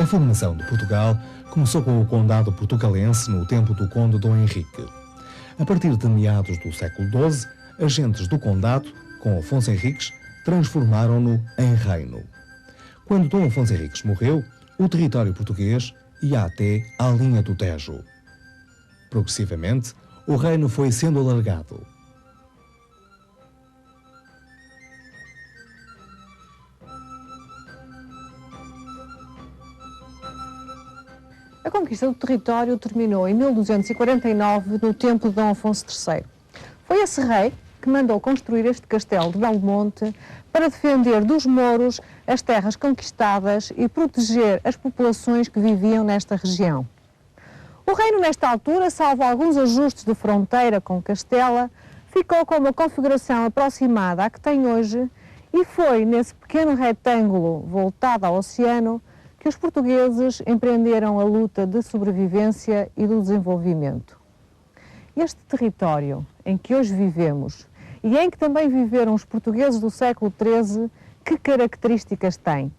formação de Portugal começou com o condado portucalense no tempo do conde Dom Henrique. A partir de meados do século XII, agentes do condado, com Afonso Henriques, transformaram-no em reino. Quando Dom Afonso Henriques morreu, o território português ia até à linha do Tejo. Progressivamente, o reino foi sendo alargado. A conquista do território terminou em 1249, no tempo de Dom Afonso III. Foi esse rei que mandou construir este castelo de Belmonte para defender dos mouros as terras conquistadas e proteger as populações que viviam nesta região. O reino, nesta altura, salvo alguns ajustes de fronteira com Castela, ficou com uma configuração aproximada à que tem hoje e foi nesse pequeno retângulo voltado ao oceano que os portugueses empreenderam a luta de sobrevivência e do desenvolvimento. Este território em que hoje vivemos e em que também viveram os portugueses do século XIII, que características tem?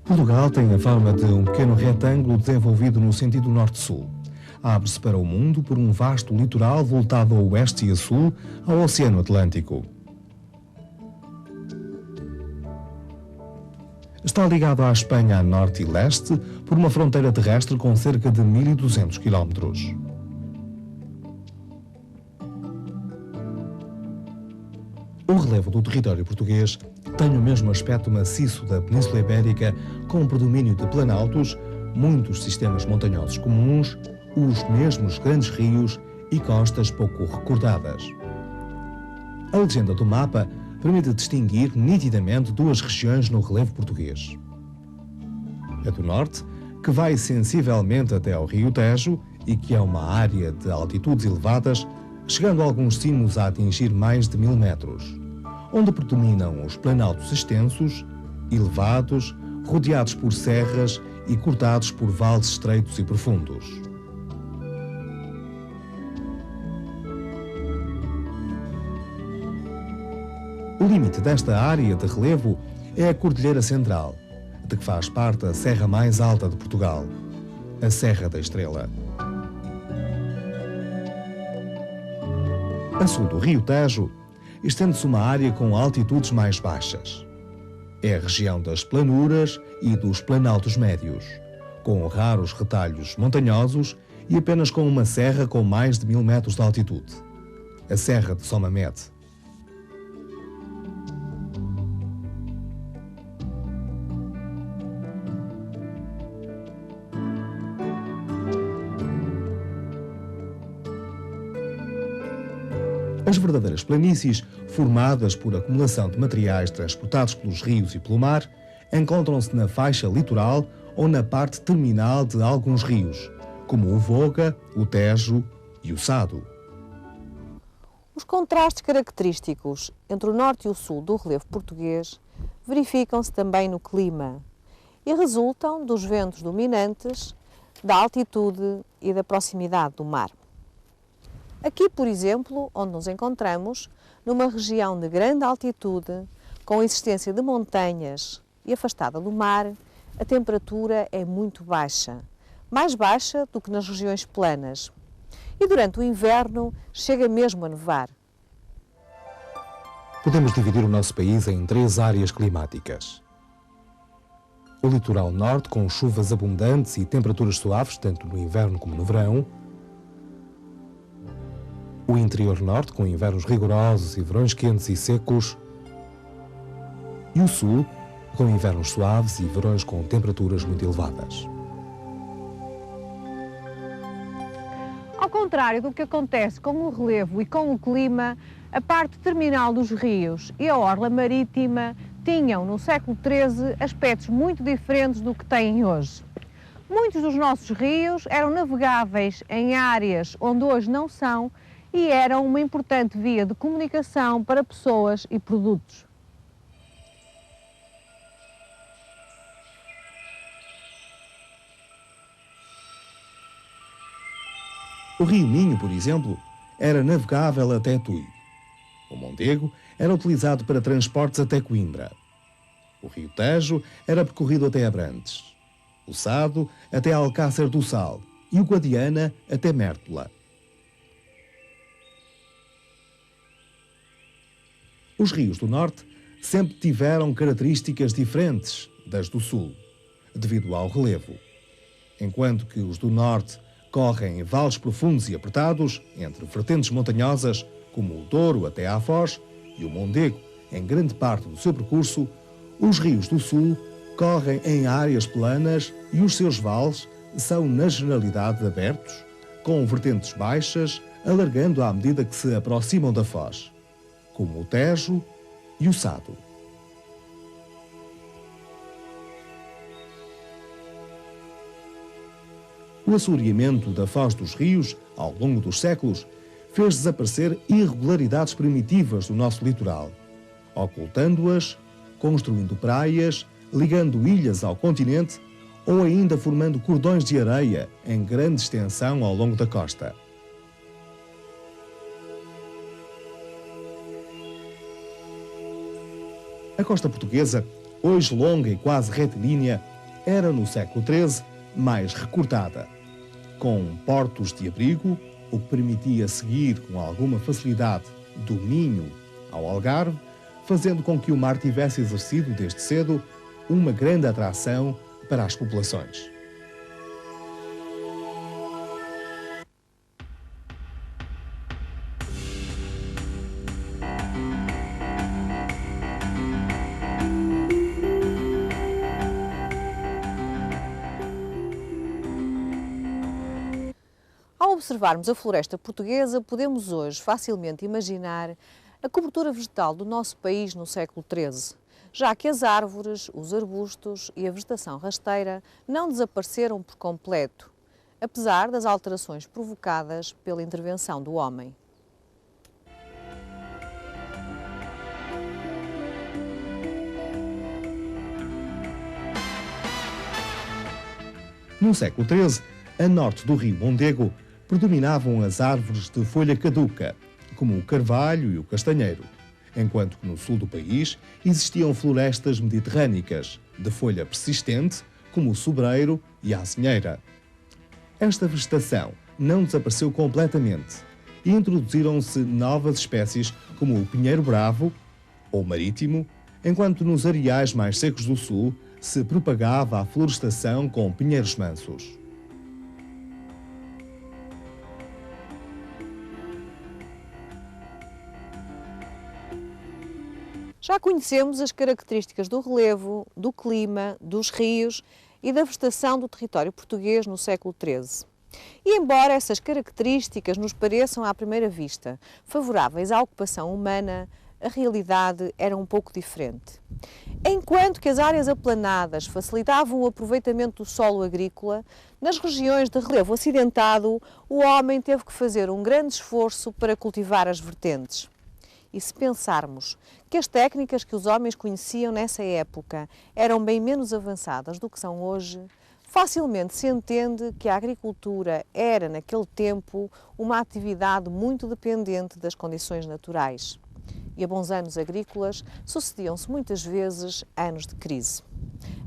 Portugal tem a forma de um pequeno retângulo desenvolvido no sentido norte-sul. Abre-se para o mundo por um vasto litoral voltado a oeste e a sul, ao Oceano Atlântico. Está ligado à Espanha a norte e leste por uma fronteira terrestre com cerca de 1.200 km. O relevo do território português tem o mesmo aspecto maciço da Península Ibérica, com um predomínio de planaltos, muitos sistemas montanhosos comuns, os mesmos grandes rios e costas pouco recordadas. A legenda do mapa permite distinguir nitidamente duas regiões no relevo português. A do norte, que vai sensivelmente até ao rio Tejo e que é uma área de altitudes elevadas, chegando a alguns cimos a atingir mais de 1000 metros, onde predominam os planaltos extensos, elevados, rodeados por serras e cortados por vales estreitos e profundos. O limite desta área de relevo é a Cordilheira Central, de que faz parte a serra mais alta de Portugal, a Serra da Estrela. A sul do rio Tejo, estende-se uma área com altitudes mais baixas. É a região das planuras e dos planaltos médios, com raros retalhos montanhosos e apenas com uma serra com mais de 1000 metros de altitude, a Serra de Somamede. As verdadeiras planícies, formadas por acumulação de materiais transportados pelos rios e pelo mar, encontram-se na faixa litoral ou na parte terminal de alguns rios, como o Voga, o Tejo e o Sado. Os contrastes característicos entre o norte e o sul do relevo português verificam-se também no clima e resultam dos ventos dominantes, da altitude e da proximidade do mar. Aqui, por exemplo, onde nos encontramos, numa região de grande altitude, com existência de montanhas e afastada do mar, a temperatura é muito baixa, mais baixa do que nas regiões planas. E durante o inverno chega mesmo a nevar. Podemos dividir o nosso país em 3 áreas climáticas. O litoral norte, com chuvas abundantes e temperaturas suaves, tanto no inverno como no verão. O interior norte, com invernos rigorosos e verões quentes e secos. E o sul, com invernos suaves e verões com temperaturas muito elevadas. Ao contrário do que acontece com o relevo e com o clima, a parte terminal dos rios e a orla marítima tinham, no século XIII, aspectos muito diferentes do que têm hoje. Muitos dos nossos rios eram navegáveis em áreas onde hoje não são e eram uma importante via de comunicação para pessoas e produtos. O rio Minho, por exemplo, era navegável até Tui. O Mondego era utilizado para transportes até Coimbra. O rio Tejo era percorrido até Abrantes, o Sado até Alcácer do Sal e o Guadiana até Mértola. Os rios do Norte sempre tiveram características diferentes das do Sul, devido ao relevo. Enquanto que os do Norte correm em vales profundos e apertados, entre vertentes montanhosas, como o Douro até à Foz e o Mondego, em grande parte do seu percurso, os rios do Sul correm em áreas planas e os seus vales são, na generalidade, abertos, com vertentes baixas, alargando à medida que se aproximam da Foz, como o Tejo e o Sado. O assoreamento da foz dos rios, ao longo dos séculos, fez desaparecer irregularidades primitivas do nosso litoral, ocultando-as, construindo praias, ligando ilhas ao continente ou ainda formando cordões de areia em grande extensão ao longo da costa. A costa portuguesa, hoje longa e quase retilínea, era no século XIII mais recortada, com portos de abrigo, o que permitia seguir com alguma facilidade do Minho ao Algarve, fazendo com que o mar tivesse exercido desde cedo uma grande atração para as populações. Ao observarmos a floresta portuguesa, podemos hoje facilmente imaginar a cobertura vegetal do nosso país no século XIII, já que as árvores, os arbustos e a vegetação rasteira não desapareceram por completo, apesar das alterações provocadas pela intervenção do homem. No século XIII, a norte do rio Mondego, predominavam as árvores de folha caduca, como o carvalho e o castanheiro, enquanto que no sul do país existiam florestas mediterrânicas, de folha persistente, como o sobreiro e a azinheira. Esta vegetação não desapareceu completamente e introduziram-se novas espécies, como o pinheiro bravo ou marítimo, enquanto nos areais mais secos do sul se propagava a florestação com pinheiros mansos. Já conhecemos as características do relevo, do clima, dos rios e da vegetação do território português no século XIII. E embora essas características nos pareçam à primeira vista favoráveis à ocupação humana, a realidade era um pouco diferente. Enquanto que as áreas aplanadas facilitavam o aproveitamento do solo agrícola, nas regiões de relevo acidentado, o homem teve que fazer um grande esforço para cultivar as vertentes. E se pensarmos que as técnicas que os homens conheciam nessa época eram bem menos avançadas do que são hoje, facilmente se entende que a agricultura era, naquele tempo, uma atividade muito dependente das condições naturais. E a bons anos agrícolas sucediam-se muitas vezes anos de crise.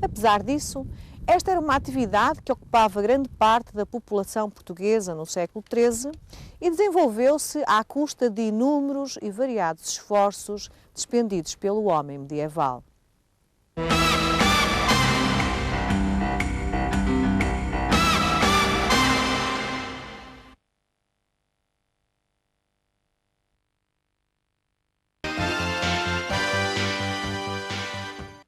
Apesar disso, esta era uma atividade que ocupava grande parte da população portuguesa no século XIII e desenvolveu-se à custa de inúmeros e variados esforços despendidos pelo homem medieval.